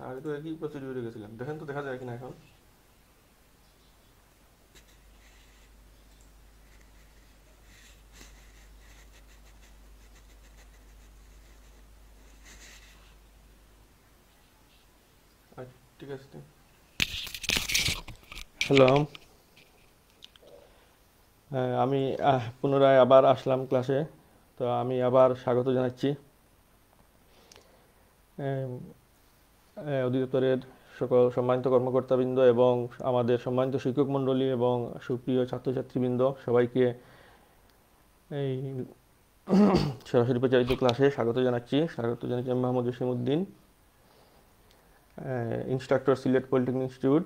আগে তো একই প্রসিডিউরে গেছিলাম, দেখেন তো দেখা যায় কিনা এখন। আচ্ছা, ঠিক আছে। হ্যালো। হ্যাঁ, আমি পুনরায় আবার আসলাম ক্লাসে। তো আমি আবার স্বাগত জানাচ্ছি আহ, অধিদপ্তরের সকল সম্মানিত কর্মকর্তাবৃন্দ এবং আমাদের সম্মানিত শিক্ষক মণ্ডলী এবং সুপ্রিয় ছাত্রছাত্রীবৃন্দ সবাইকে এই সরাসরি প্রচারিত ক্লাসে স্বাগত জানাচ্ছি আমি Mohammad Jasimuddin, instructor Sylhet polytechnic institute.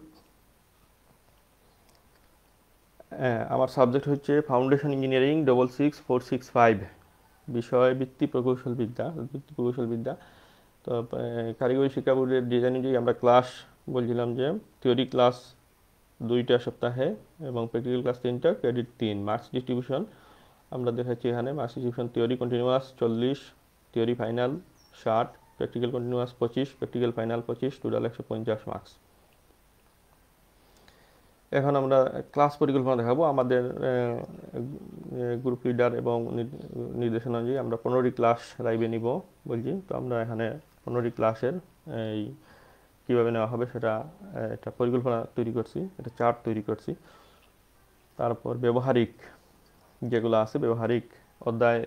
আমার সাবজেক্ট হচ্ছে ফাউন্ডেশন ইঞ্জিনিয়ারিং 66465, বিষয় বৃত্তি প্রকৌশল বিদ্যা। তো কারিগরি শিক্ষা বোর্ডের ডিজাইন অনুযায়ী আমরা ক্লাস বলছিলাম যে থিওরি ক্লাস 2টা সপ্তাহে এবং প্র্যাকটিক্যাল ক্লাস 3টা, ক্রেডিট 3। মার্কস ডিস্ট্রিবিউশন আমরা দেখাচ্ছি এখানে। Marks distribution: theory continuous 40, theory final 60, practical continuous 25, practical final 25, total 150 marks. এখন আমরা ক্লাস পরিকল্পনা দেখাবো। আমাদের গ্রুপ লিডার এবং নির্দেশনা অনুযায়ী আমরা 15টি ক্লাস লাইভে নিব বলছি। তো আমরা এখানে 15টি ক্লাসের এই কীভাবে নেওয়া হবে সেটা একটা পরিকল্পনা তৈরি করছি, একটা চার্ট তৈরি করছি। তারপর ব্যবহারিক যেগুলো আছে, ব্যবহারিক অধ্যায়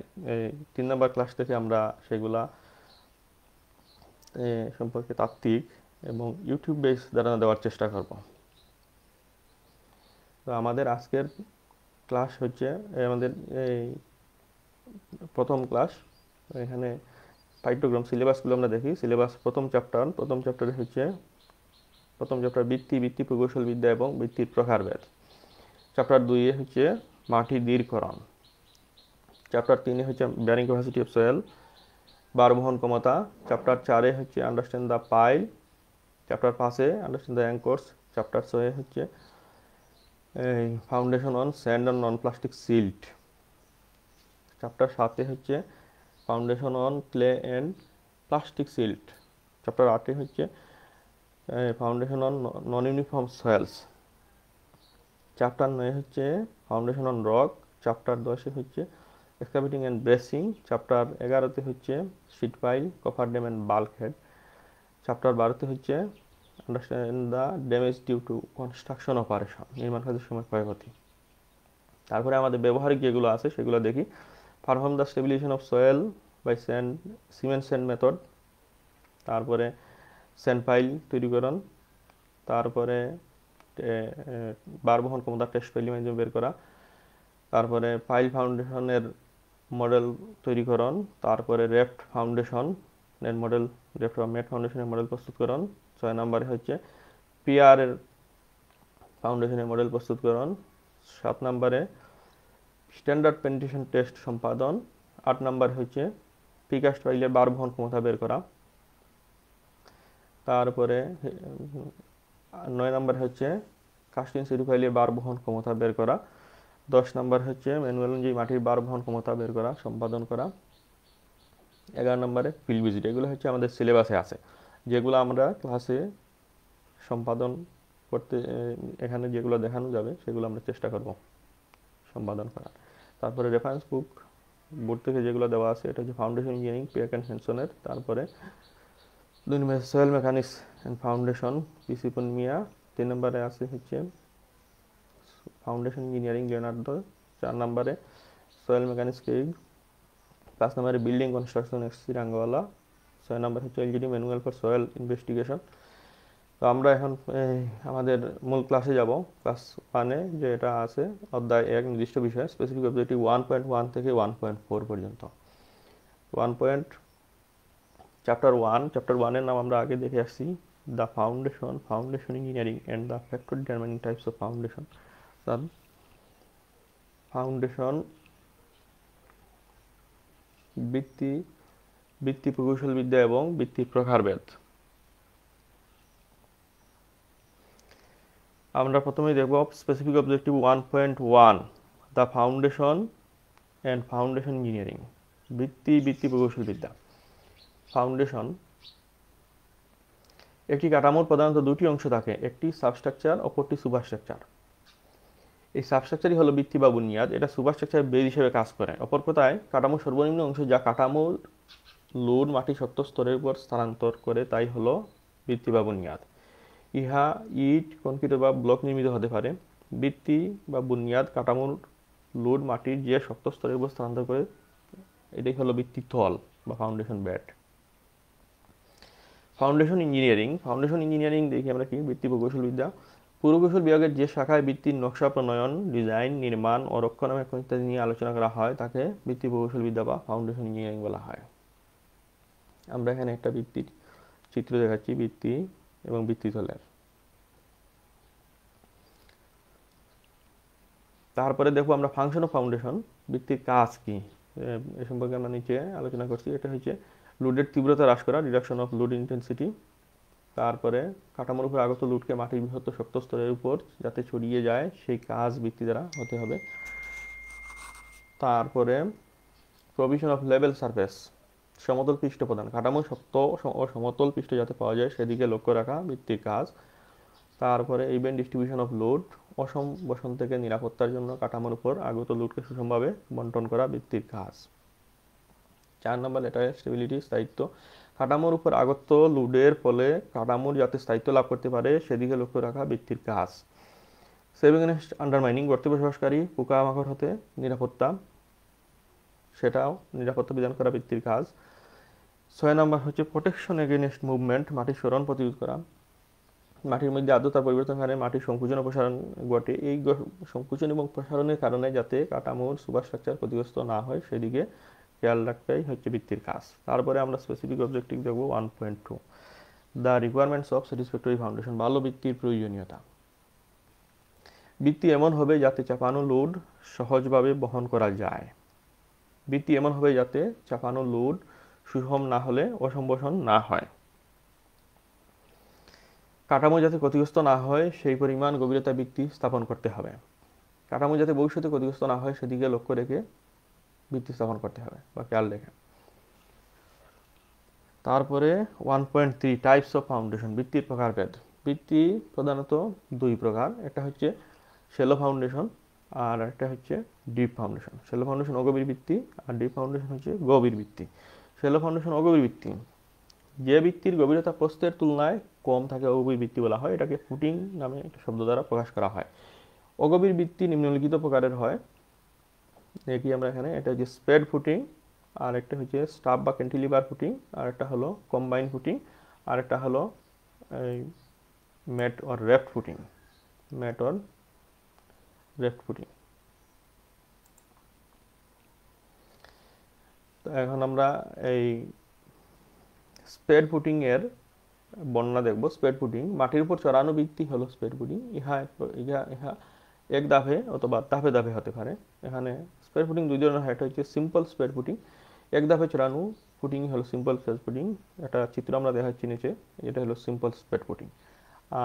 3 নম্বর ক্লাস থেকে আমরা সেগুলা সম্পর্কে তাত্ত্বিক এবং ইউটিউব বেস ধারণা দেওয়ার চেষ্টা করব। তো আমাদের আজকের ক্লাস হচ্ছে আমাদের এই প্রথম ক্লাস। এখানে পাঠ্যক্রম সিলেবাসগুলো আমরা দেখি। সিলেবাস প্রথম চ্যাপ্টারে হচ্ছে বৃত্তি প্রকৌশল বিদ্যা এবং বৃত্তির প্রকারভেদ। চ্যাপ্টার 2 হচ্ছে মাটির দৃঢ়করণ। চ্যাপ্টার 3 হচ্ছে ব্যারিং ক্যাপাসিটি অফ সয়েল, ভার বহন ক্ষমতা। চ্যাপ্টার 4 হচ্ছে understand the pile. Chapter 5 understand the anchors. Chapter 6 হচ্ছে foundation on sand on non plastic silt. Chapter 7 হচ্ছে foundation on clay and plastic silt. Chapter 8 হচ্ছে foundation on non uniform soils. Chapter 9 হচ্ছে foundation on rock. Chapter 10 হচ্ছে এক্সকাভেটিং and bracing. Chapter 11 হচ্ছে sheet pile, coffer dam and bulkhead. Chapter 12 হচ্ছে understand the damage due to construction operation, নির্মাণ কাজের সময় ক্ষয়ক্ষতি। তারপরে আমাদের ব্যবহারিক যেগুলো আছে সেগুলো দেখি। Perform the stabilisation of soil by cement sand method. তারপরে স্যান্ড পাইল তৈরিকরণ। তারপরে ভার বহন ক্ষমতা টেস্ট পাইলের মাধ্যমে বের করা। তারপরে পাইল ফাউন্ডেশনের মডেল তৈরিকরণ। তারপরে রেফট ফাউন্ডেশনের মডেল, রেফট বা মেট ফাউন্ডেশনের মডেল প্রস্তুতকরণ। 6 নম্বরে হচ্ছে পিআরের ফাউন্ডেশনের মডেল প্রস্তুতকরণ। 7 নম্বরে স্ট্যান্ডার্ড পেনিট্রেশন টেস্ট সম্পাদন। 8 নম্বর হচ্ছে প্রিকাস্ট পাইলের ভার বহন ক্ষমতা বের করা। তারপরে 9 নম্বর হচ্ছে কাস্টিং সিডি ফাইলের ভার বহন ক্ষমতা বের করা। 10 নম্বর হচ্ছে ম্যানুয়াল অনুযায়ী মাটির ভার বহন ক্ষমতা বের করা, সম্পাদন করা। 11 নম্বরে ফিল্ড ভিজিট। এগুলো হচ্ছে আমাদের সিলেবাসে আছে, যেগুলো আমরা ক্লাসে সম্পাদন করতে, এখানে যেগুলো দেখানো যাবে সেগুলো আমরা চেষ্টা করব সম্পাদন করার। তারপরে রেফারেন্স বোর্ড থেকে যেগুলো দেওয়া আছে, এটা হচ্ছে ফাউন্ডেশন ইঞ্জিনিয়ারিং পিয়াক অ্যান্ড হ্যানসনের। তারপরে 2 নম্বরে সয়েল মেকানিক্স অ্যান্ড ফাউন্ডেশন পিসি মিয়া। 3 নম্বরে আছে হচ্ছে ফাউন্ডেশন ইঞ্জিনিয়ারিং লিওনার্দো। 4 নম্বরে সয়েল মেকানিক্স কেইগ। 5 নম্বরে বিল্ডিং কনস্ট্রাকশন এসসি রাঙ্গওয়ালা। 6 নম্বর হচ্ছে LGD manual for soil investigation. তো আমরা এখন আমাদের মূল ক্লাসে যাব। ক্লাস 1-এ যে এটা আছে অধ্যায় 1 নির্দিষ্ট বিষয়, স্পেসিফিক অবজেক্টিভ 1.1 থেকে 1.4 পর্যন্ত। চ্যাপ্টার 1-এর নাম আমরা আগে দেখে আসছি, the foundation engineering and the factor determining types of foundation. Foundation বৃত্তি প্রকৌশল বিদ্যা এবং বৃত্তির প্রকারভেদ। আমরা প্রথমেই দেখব specific objective 1.1, the foundation and foundation engineering, বৃত্তি প্রকৌশল বিদ্যা। ফাউন্ডেশন একটি কাঠামোর প্রধানত দুটি অংশ থাকে, একটি সাবস্ট্রাকচার, অপরটি সুপারস্ট্রাকচার। এই সাবস্ট্রাকচারই হলো ভিত্তি বা বুনিয়াদ, এটা সুপারস্ট্রাকচার বেজ হিসেবে কাজ করে। অপর কথায় কাঠামোর সর্বনিম্ন অংশ যা কাঠামোর লোড মাটি শক্ত স্তরের উপর স্থানান্তর করে তাই হলো ভিত্তি বা বুনিয়াদ। ইহা ইট, কংক্রিট বা ব্লক নির্মিত হতে পারে। ভিত্তি বা বুনিয়াদ কাঠামোর লোড মাটির যে শক্ত স্তরের উপর স্থানান্তর করে, এটাই হলো ভিত্তি তল বা ফাউন্ডেশন বেড। ফাউন্ডেশন ইঞ্জিনিয়ারিং দেখি আমরা কি, ভিত্তি প্রকৌশলবিদ্যা। পুরকৌশল বিভাগের যে শাখায় ভিত্তির নকশা প্রণয়ন, ডিজাইন, নির্মাণ ও রক্ষণাবেক্ষণ ইত্যাদি নিয়ে আলোচনা করা হয় তাকে ভিত্তি প্রকৌশলবিদ্যা বা ফাউন্ডেশন ইঞ্জিনিয়ারিং বলা হয়। আমরা এখানে একটা ভিত্তির চিত্র দেখাচ্ছি, ভিত্তি এবং ভিত্তিতলের। তারপরে দেখবো আমরা ফাংশন অফ ফাউন্ডেশন, ভিত্তির কাজ কি এ সম্পর্কে আমরা নিচে আলোচনা করছি। এটা হচ্ছে লোডের তীব্রতা হ্রাস করা, রিডাকশন অফ লোড ইন্টেন্সিটি। তারপরে কাঠামোর উপর আগত লোডকে মাটির বৃহৎ শক্ত স্তরের উপর যাতে ছড়িয়ে যায় সেই কাজ ভিত্তি দ্বারা হতে হবে। তারপরে প্রভিশন অফ লেভেল সারফেস, সমতল পৃষ্ঠ প্রদান, কাঠামো শক্ত ও সমতল পৃষ্ঠ যাতে পাওয়া যায় সেদিকে লক্ষ্য রাখা ভিত্তির কাজ। তারপরে ইভেন ডিস্ট্রিবিউশন অফ লোড, অসম বসন থেকে নিরাপত্তার জন্য কাঠামোর উপর আগত লোডকে সুষমভাবে বন্টন করা ভিত্তির কাজ। 4 নম্বর লেটার স্টেবিলিটি, স্থায়িত্ব, কাঠামোর উপর আগত লোডের ফলে কাঠামোর যাতে স্থায়িত্ব লাভ করতে পারে সেদিকে লক্ষ্য রাখা ভিত্তির কাজ। সেভিং এগেনস্ট আন্ডারমাইনিং, গর্তে বসবাসকারী পোকামাকড় হতে নিরাপত্তা, সেটাও নিরাপত্তা বিধান করা ভিত্তির কাজ। 6 নম্বর হচ্ছে প্রোটেকশন এগেনস্ট মুভমেন্ট, মাটির সরণ প্রতিরোধ করা। মাটির মধ্যে আর্দ্রতার পরিবর্তনের কারণে মাটির সংকুচন ও প্রসারণ ঘটে, এই সংকুচন এবং প্রসারণের কারণে যাতে কাঠামোর সুপারস্ট্রাকচার ক্ষতিগ্রস্ত না হয় সেদিকে খেয়াল রাখতেই হচ্ছে ভিত্তির কাজ। তারপরে আমরা স্পেসিফিক অবজেক্টিভ দেখব 1.2, the requirements of satisfactory foundation, ভালো ভিত্তির প্রয়োজনীয়তা। ভিত্তি এমন হবে যাতে চাপানো লোড সহজভাবে বহন করা যায়। ভিত্তি এমন হবে যাতে চাপানো লোড সুষম না হলে অসম্বসন না হয়। কাঠামো যাতে ক্ষতিগ্রস্ত না হয় সেই পরিমাণ গভীরতা ভিত্তি স্থাপন করতে হবে। কাঠামো যাতে ভবিষ্যতে ক্ষতিগ্রস্ত না হয় সেদিকে লক্ষ্য রেখে ভিত্তি স্থাপন করতে হবে বা খেয়াল রেখে। তারপরে 1.3, টাইপস অফ ফাউন্ডেশন, ভিত্তির প্রকারভেদ। ভিত্তি প্রধানত 2 প্রকার, একটা হচ্ছে শ্যালো ফাউন্ডেশন আর একটা হচ্ছে ডিপ ফাউন্ডেশন। শ্যালো ফাউন্ডেশন অগভীর ভিত্তি আর ডিপ ফাউন্ডেশন হচ্ছে গভীর ভিত্তি। শ্যালো ফাউন্ডেশন অগভীর ভিত্তি, যে ভিত্তির গভীরতা প্রস্থের তুলনায় কম থাকে অগভীর ভিত্তি বলা হয়, এটাকে ফুটিং নামে একটা শব্দ দ্বারা প্রকাশ করা হয়। অগভীর ভিত্তি নিম্নলিখিত প্রকারের হয়, দেখি আমরা এখানে, এটা হচ্ছে স্প্রেড ফুটিং, আর একটা হচ্ছে স্টাব বা ক্যান্টিলিভার ফুটিং, আর একটা হলো কম্বাইন ফুটিং, আর একটা হলো mat or raft footing. Mat or raft footing. তো এখন আমরা এই স্প্রেড ফুটিং এর বর্ণনা দেখব। স্প্রেড ফুটিং, মাটির উপর চড়ানো ভিত্তি হলো স্প্রেড ফুটিং। ইহা এক ধাপে অথবা ধাপে ধাপে হতে পারে। এখানে স্প্রেড ফুটিং 2 ধরনের হয়, একটা হচ্ছে সিম্পল স্প্রেড ফুটিং, এক ধাপে চড়ানো ফুটিং হলো সিম্পল স্প্রেড ফুটিং। একটা চিত্র আমরা দেখাচ্ছি নিচে, এটা হলো সিম্পল স্প্রেড ফুটিং।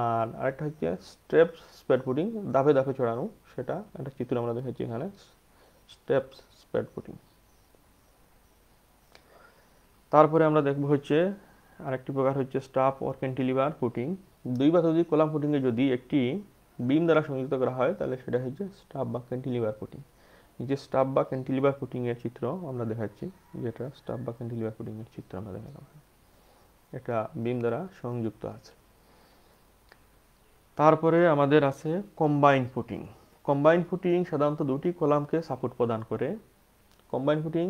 আর আরেকটা হচ্ছে স্টেপ স্প্রেড ফুটিং, ধাপে ধাপে চড়ানো, সেটা একটা চিত্র আমরা দেখাচ্ছি এখানে, স্টেপ স্প্রেড ফুটিং। তারপরে আমরা দেখব হচ্ছে আরেকটি প্রকার হচ্ছে স্টাব অর ক্যান্টিলিভার ফুটিং। 2 বা ততোধিক কলাম ফুটিংয়ে যদি একটি বিম দ্বারা সংযুক্ত করা হয় তাহলে সেটা হচ্ছে স্টাব বা ক্যান্টিলিভার ফুটিং। নিচে স্টাব বা ক্যান্টিলিভার ফুটিং এর চিত্র আমরা দেখাচ্ছি, যেটা স্টাব বা ক্যান্টিলিভার ফুটিং এর চিত্র আমরা দেখালাম, এটা বিম দ্বারা সংযুক্ত আছে। তারপরে আমাদের আছে কম্বাইন ফুটিং। কম্বাইন ফুটিং সাধারণত 2টি কলামকে সাপোর্ট প্রদান করে। কম্বাইন ফুটিং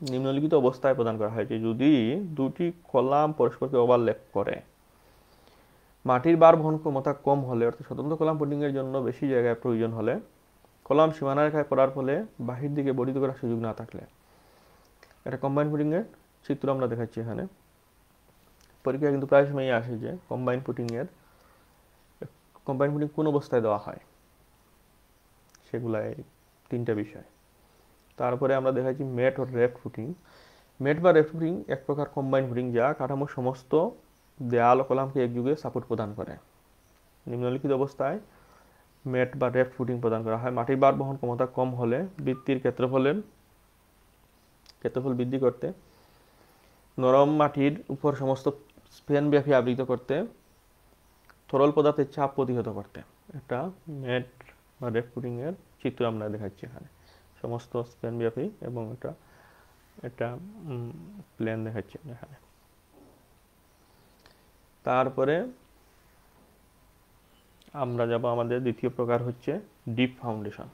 নিম্নলিখিত অবস্থায় প্রদান করা হয় যে যদি 2টি কলাম পরস্পরকে ওভারল্যাপ করে, মাটির বার বহন ক্ষমতা কম হলে, অর্থাৎ স্বতন্ত্র কলাম ফুটিং এর জন্য বেশি জায়গায় প্রয়োজন হলে, কলাম সীমানা রেখায় পড়ার ফলে বাহির দিকে বর্ধিত করার সুযোগ না থাকলে, এটা কম্বাইন ফুটিং এর চিত্র আমরা দেখাচ্ছি এখানে। পরীক্ষা কিন্তু প্রায় সময়ই আসে যে কম্বাইন ফুটিং কোন অবস্থায় দেওয়া হয়, সেগুলাই 3টা বিষয়। তারপরে আমরা দেখাচ্ছি ম্যাট ও রেফট ফুটিং। ম্যাট বা রেফট ফুটিং এক প্রকার কম্বাইন ফুটিং যা কাঠামোর সমস্ত দেয়াল ও কলামকে একযোগে সাপোর্ট প্রদান করে। নিম্নলিখিত অবস্থায় ম্যাট বা রেফট ফুটিং প্রদান করা হয়। মাটির ভার বহন ক্ষমতা কম হলে ভিত্তির ক্ষেত্রফল বৃদ্ধি করতে নরম মাটির উপর সমস্ত স্প্যানব্যাপী আবৃত করতে, তরল পদার্থের চাপ প্রতিহত করতে। একটা ম্যাট বা রেফ এর চিত্র আমরা দেখাচ্ছি এখানে, সমস্ত স্প্যানব্যাপী এবং এটা প্লেন দেখাচ্ছি এখানে। তারপরে আমরা যাব আমাদের দ্বিতীয় প্রকার হচ্ছে ডিপ ফাউন্ডেশন,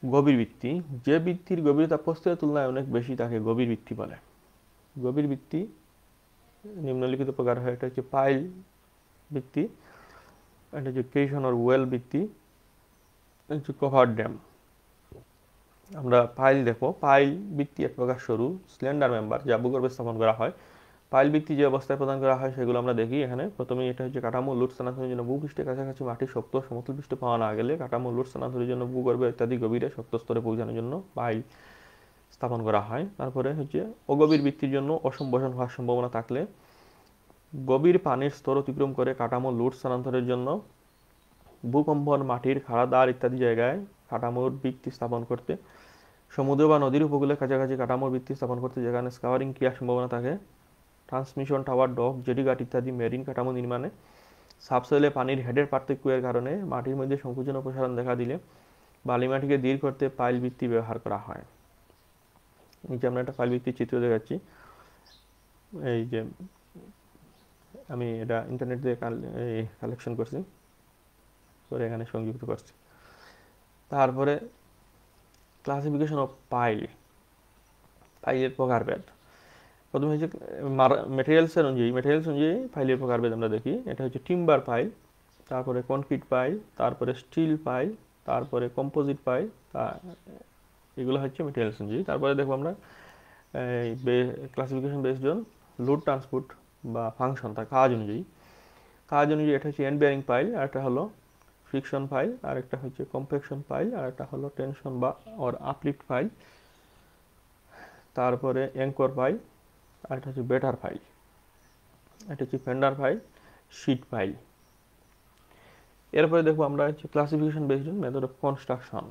গভীর ভিত্তি। যে ভিত্তির গভীরতা প্রস্তরের তুলনায় অনেক বেশি তাকে গভীর ভিত্তি বলে। গভীর ভিত্তি নিম্নলিখিত প্রকার হয়। এটা হচ্ছে পাইল ভিত্তি, এটা হচ্ছে কেশন আর ওয়েল ভিত্তি, এটা হচ্ছে কভার ড্যাম। আমরা পাইল দেখো। পাইল ভিত্তি এক প্রকার সরু স্লেন্ডার মেম্বার যা ভূগর্ভে স্থাপন করা হয়। পাইল ভিত্তি যে অবস্থায় প্রদান করা হয় সেগুলো আমরা দেখি এখানে। প্রথমেই এটা হচ্ছে কাঠামো লোড স্থানান্তরের জন্য ভূপৃষ্ঠের কাছাকাছি মাটির শক্ত সমতল পৃষ্ঠ পাওয়া না গেলে কাঠামো লোড স্থানান্তরের জন্য ভূগর্ভে ইত্যাদি গভীরে শক্ত স্তরে পৌঁছানোর জন্য পাইল স্থাপন করা হয়। তারপরে হচ্ছে অগভীর ভিত্তির জন্য অসম্ভাষণ হওয়ার সম্ভাবনা থাকলে গভীর পানির স্তর অতিক্রম করে কাঠামো লোড স্থানান্তরের জন্য ভূকম্পন, মাটির খাড়া দ্বার ইত্যাদি জায়গায় কাঠামোর ভিত্তি স্থাপন করতে, সমুদ্র বা নদীর উপকূলের কাছাকাছি কাঠামোর ভিত্তি স্থাপন করতে যেখানে স্কাওয়ারিং ক্রিয়ার সম্ভাবনা থাকে, ট্রান্সমিশন টাওয়ার, ডক, জেটিঘাট ইত্যাদি মেরিন কাঠামো নির্মাণে, সাবসয়েলে পানির হেডের পার্থক্যের কারণে মাটির মধ্যে সংকুচন ও প্রসারণ দেখা দিলে বালি মাটিকে দৃঢ় করতে পাইল ভিত্তি ব্যবহার করা হয়। নিচে আমরা একটা পাইল ভিত্তির চিত্র দেখাচ্ছি। এই যে আমি এটা ইন্টারনেট দিয়ে কালেকশন করছি, করে এখানে সংযুক্ত করছি। তারপরে ক্লাসিফিকেশন অফ পাইল, পাইলের প্রকারভেদ। প্রথমে হচ্ছে মেটেরিয়ালস অনুযায়ী পাইলের প্রকারভেদ আমরা দেখি। এটা হচ্ছে টিম্বার পাইল, তারপরে কনক্রিট পাইল, তারপরে স্টিল পাইল, তারপরে কম্পোজিট পাইল, এগুলো হচ্ছে মেটেরিয়ালস অনুযায়ী। তারপরে দেখবো আমরা classification based on load transport বা ফাংশন, তার কাজ অনুযায়ী। এটা হচ্ছে এন্ড বেয়ারিং পাইল, আর একটা হলো ফ্রিকশন পাইল, আর একটা হচ্ছে কম্প্যাকশন পাইল, আর একটা হলো টেনশন বা অর আপলিফট পাইল, তারপরে অ্যাঙ্কর পাইল, আর একটা হচ্ছে বেটার পাইল, এটা হচ্ছে ফেন্ডার পাইল, শিট পাইল। এরপরে দেখবো আমরা হচ্ছে classification based on method of construction,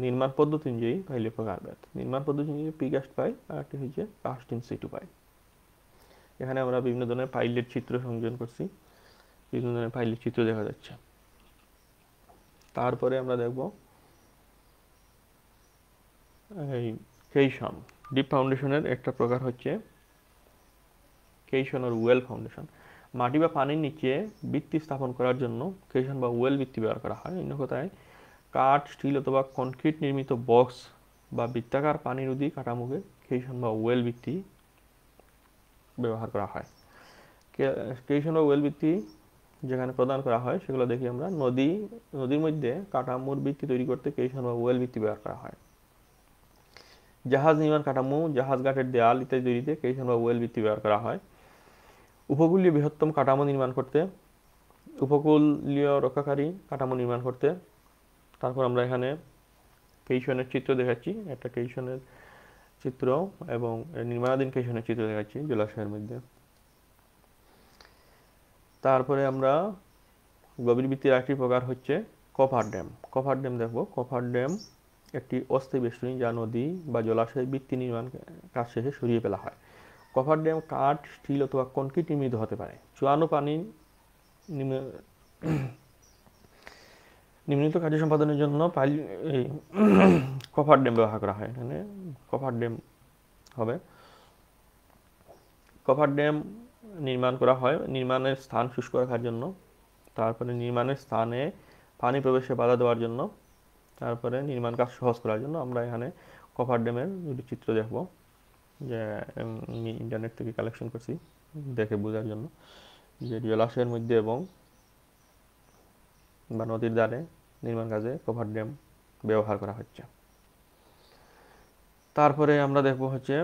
নির্মাণ পদ্ধতি অনুযায়ী পাইলের প্রকারভেদ। নির্মাণ পদ্ধতি অনুযায়ী প্রিকাস্ট পাইল, আর একটা হচ্ছে কাস্ট ইন সিটু পাইল। এখানে আমরা বিভিন্ন ধরনের পাইলের চিত্র সংযোজন করছি, বিভিন্ন ধরনের পাইলের চিত্র দেখা যাচ্ছে। তারপরে আমরা দেখব এই কেশন। ডিপ ফাউন্ডেশনের একটা প্রকার হচ্ছে কেশন আর ওয়েল ফাউন্ডেশন। মাটি বা পানির নিচে ভিত্তি স্থাপন করার জন্য কেশন বা ওয়েল ভিত্তি ব্যবহার করা হয়। অন্য কথায় কাঠ, স্টিল অথবা কনক্রিট নির্মিত বক্স বা বৃত্তাকার পানিরোধী কাঠামোকে কেশন বা ওয়েল ভিত্তি ব্যবহার করা হয়। কেশন বা ওয়েল ভিত্তি যেখানে প্রদান করা হয় সেগুলো দেখি আমরা। নদীর মধ্যে কাঠামোর ভিত্তি তৈরি করতে কেশন বা ওয়েল ভিত্তি ব্যবহার করা হয়। জাহাজ নির্মাণ কাঠামো, জাহাজ ঘাটের দেয়াল ইত্যাদি তৈরিতে কেশন বা ওয়েল ভিত্তি ব্যবহার করা হয়। উপকূলীয় বৃহত্তম কাঠামো নির্মাণ করতে, উপকূলীয় রক্ষাকারী কাঠামো নির্মাণ করতে। তারপর আমরা এখানে কেশনের চিত্র দেখাচ্ছি, একটা কেশনের চিত্র এবং নির্মাণাধীন কেশনের চিত্র দেখাচ্ছি জলাশয়ের মধ্যে। তারপরে আমরা গভীর ভিত্তির আরেকটি প্রকার হচ্ছে কভার ড্যাম। কভার ড্যাম দেখবো। কভার ড্যাম একটি অস্থায়ী বেষ্টনী যা নদী বা জলাশয়ের ভিত্তি নির্মাণ কাজ শেষে সরিয়ে ফেলা হয়। কভার ড্যাম কাঠ, স্টিল অথবা কনক্রিট নির্মিত হতে পারে। চুয়ানো পানি নিম্নলিখিত কার্য সম্পাদনের জন্য কভার ড্যাম ব্যবহার করা হয়। এখানে কভার ড্যাম হবে। কভার ড্যাম নির্মাণ করা হয় নির্মাণের স্থান শুষ্ক রাখার জন্য, তারপরে নির্মাণের স্থানে পানি প্রবেশে বাধা দেওয়ার জন্য, তারপরে নির্মাণ কাজ সহজ করার জন্য। আমরা এখানে কভার ড্যামের দুটি চিত্র দেখব, যে আমি ইন্টারনেট থেকে কালেকশন করছি দেখে বোঝার জন্য, যে জলাশয়ের মধ্যে এবং বা নদীর ধারে নির্মাণ কাজে কভার ড্যাম ব্যবহার করা হচ্ছে। তারপরে আমরা দেখব হচ্ছে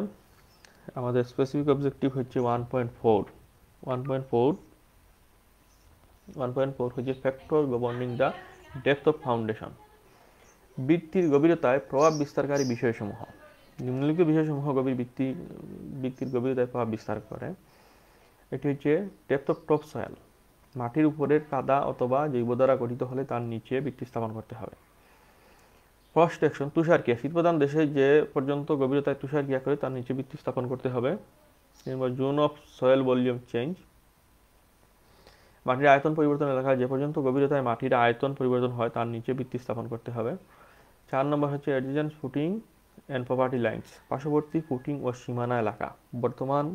আমাদের স্পেসিফিক অবজেক্টিভ হচ্ছে 1.4 হচ্ছে factor governing the depth of foundation. ভিত্তির গভীরতায় প্রভাব বিস্তারকারী বিষয়সমূহ। নিম্নলিখিত বিষয়সমূহ ভিত্তির গভীরতায় প্রভাব বিস্তার করে। এটি হচ্ছে ডেপথ অফ টপ সয়েল, মাটির উপরের কাদা অথবা জৈব দ্বারা গঠিত হলে তার নিচে ভিত্তি স্থাপন করতে হবে। ফ্রস্ট অ্যাকশন, তুষারক্রিয়া, শীতপ্রধান দেশে যে পর্যন্ত গভীরতায় তুষারক্রিয়া করে তার নিচে ভিত্তি স্থাপন করতে হবে। Number zone of soil volume change, মাটির আয়তন পরিবর্তন এলাকায় যে পর্যন্ত গভীরতায় মাটির আয়তন পরিবর্তন হয় তার নিচে ভিত্তি স্থাপন করতে হবে। 4 নম্বর হচ্ছে অ্যাডজেন্ট ফুটিং অ্যান্ড প্রপার্টি লাইন্স, পার্শ্ববর্তী ফুটিং ও সীমানা এলাকা বর্তমান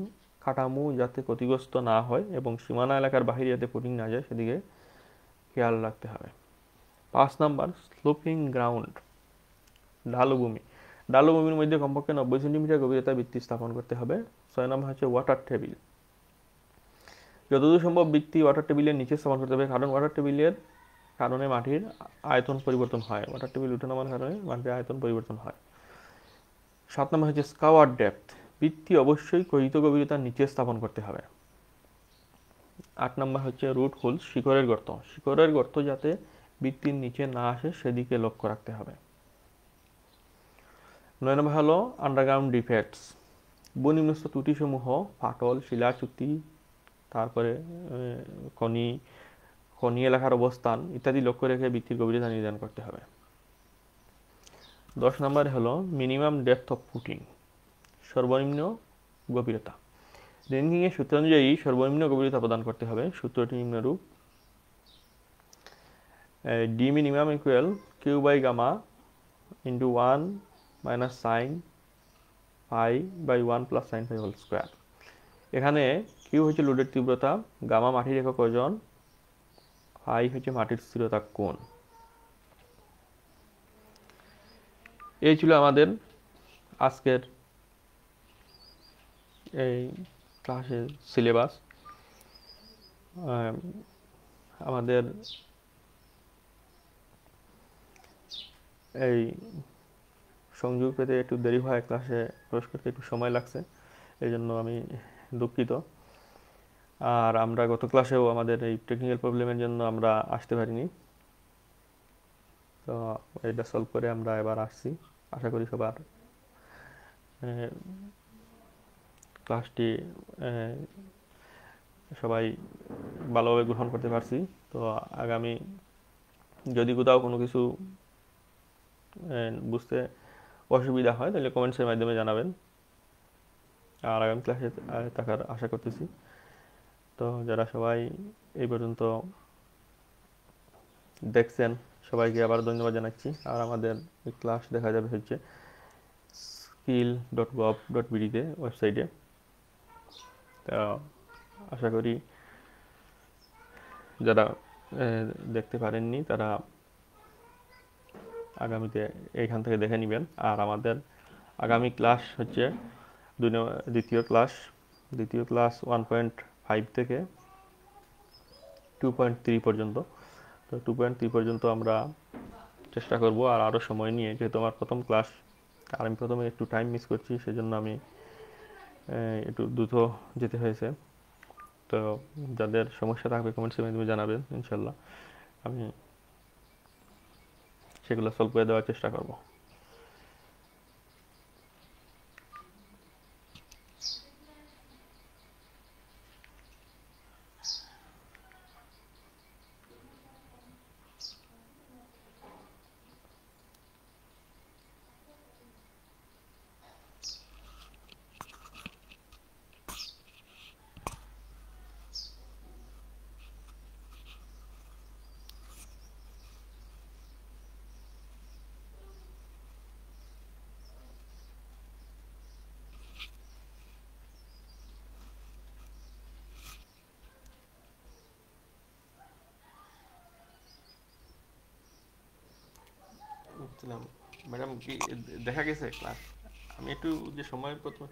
কাঠামো যাতে ক্ষতিগ্রস্ত না হয় এবং সীমানা এলাকার বাহিরে যাতে ফুটিং না যায় সেদিকে খেয়াল রাখতে হবে। 5 নম্বর স্লোপিং গ্রাউন্ড, ঢালুভূমি, ঢালুভূমির মধ্যে কমপক্ষে 90 সেন্টিমিটার গভীরতায় ভিত্তি স্থাপন করতে হবে। 6 নম্বর হচ্ছে ওয়াটার টেবিল, যতদূর সম্ভব ভিত্তি ওয়াটার টেবিলের নিচে স্থাপন করতে হবে, কারণ ওয়াটার টেবিলের কারণে মাটির আয়তন পরিবর্তন হয়, ওয়াটার টেবিল উঠে নামার কারণে মাটির আয়তন পরিবর্তন হয়। 7 নম্বর হচ্ছে স্কাওয়ার ডেপথ, ভিত্তি অবশ্যই কহিত গভীরতার নিচে স্থাপন করতে হবে। 8 নম্বর হচ্ছে রুট হোল, শিকড়ের গর্ত, শিকড়ের গর্ত যাতে ভিত্তির নিচে না আসে সেদিকে লক্ষ্য রাখতে হবে। 9 নম্বর হলো আন্ডারগ্রাউন্ড ডিফেক্টস, ভূনিম্নস্থ ত্রুটিসমূহ, ফাটল, শিলাচ্যুতি, তারপরে খনি খনি এলাকার অবস্থান ইত্যাদি লক্ষ্য রেখে ভিত্তির গভীরতা নির্ধারণ করতে হবে। 10 নম্বর হলো মিনিমাম ডেপথ অফ ফুটিং, সর্বনিম্ন গভীরতা, রেঙ্কিং এর সূত্র অনুযায়ী সর্বনিম্ন গভীরতা প্রদান করতে হবে। সূত্রটি নিম্নরূপ: D minimum equal q by gamma into 1 minus sine phi by 1 plus sine phi whole square. এখানে কিউ হচ্ছে লোডের তীব্রতা, গামা মাটির একক ওজন, পাই হচ্ছে মাটির স্থিরতা কোণ। এই ছিল আমাদের আজকের এই ক্লাসের সিলেবাস। আমাদের এই সংযোগ পেতে একটু দেরি হয়, ক্লাসে প্রবেশ করতে একটু সময় লাগছে, এই জন্য আমি দুঃখিত। আর আমরা গত ক্লাসেও আমাদের এই টেকনিক্যাল প্রবলেমের জন্য আমরা আসতে পারিনি, তো এটা সলভ করে আমরা এবার আসছি। আশা করি সবার ক্লাসটি সবাই ভালোভাবে গ্রহণ করতে পারছি। তো আগামী যদি কোথাও কোনো কিছু বুঝতে অসুবিধা হয় তাহলে কমেন্টসের মাধ্যমে জানাবেন, আর আগামী ক্লাসে থাকার আশা করতেছি। তো যারা সবাই এই পর্যন্ত দেখছেন সবাইকে আবার ধন্যবাদ জানাচ্ছি। আর আমাদের ক্লাস দেখা যাবে হচ্ছে skill.gov.bd-তে, ওয়েবসাইটে। তো আশা করি যারা দেখতে পারেননি তারা আগামীতে এইখান থেকে দেখে নেবেন। আর আমাদের আগামী ক্লাস হচ্ছে দ্বিতীয় ক্লাস 1.5 থেকে 2.3 পর্যন্ত। তো 2.3 পর্যন্ত আমরা চেষ্টা করব, আর আরও সময় নিয়ে, যেহেতু আমার প্রথম ক্লাস আর আমি প্রথমে একটু টাইম মিস করছি, সেজন্য আমি একটু দ্রুত যেতে হয়েছে। তো যাদের সমস্যা থাকবে কমেন্টসের মাধ্যমে জানাবেন, ইনশাল্লাহ আমি সেগুলো সলভ করে দেওয়ার চেষ্টা করব। ম্যাডাম কি দেখা গেছে ক্লাস? আমি একটু যে সময় প্রথমে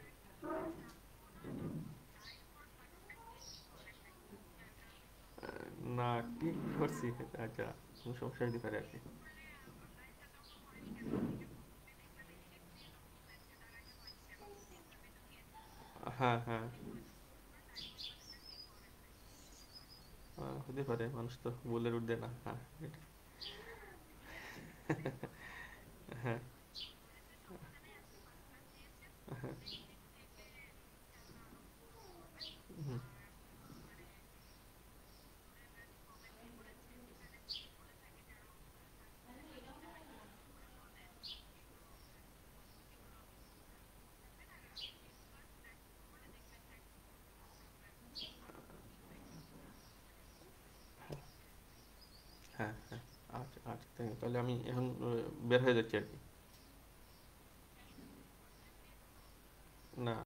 না ঠিক করছি, আচ্ছা কোনো সমস্যা হতে পারে আর কি। হ্যাঁ হ্যাঁ, হতে পারে, মানুষ তো বলে উঠবে না। হ্যাঁ হ্যাঁ হ্যাঁ। হুম। হ্যাঁ হ্যাঁ। আচ্ছা আচ্ছা, তাহলে আমি এখন বের হয়ে যাচ্ছি আর কি। না।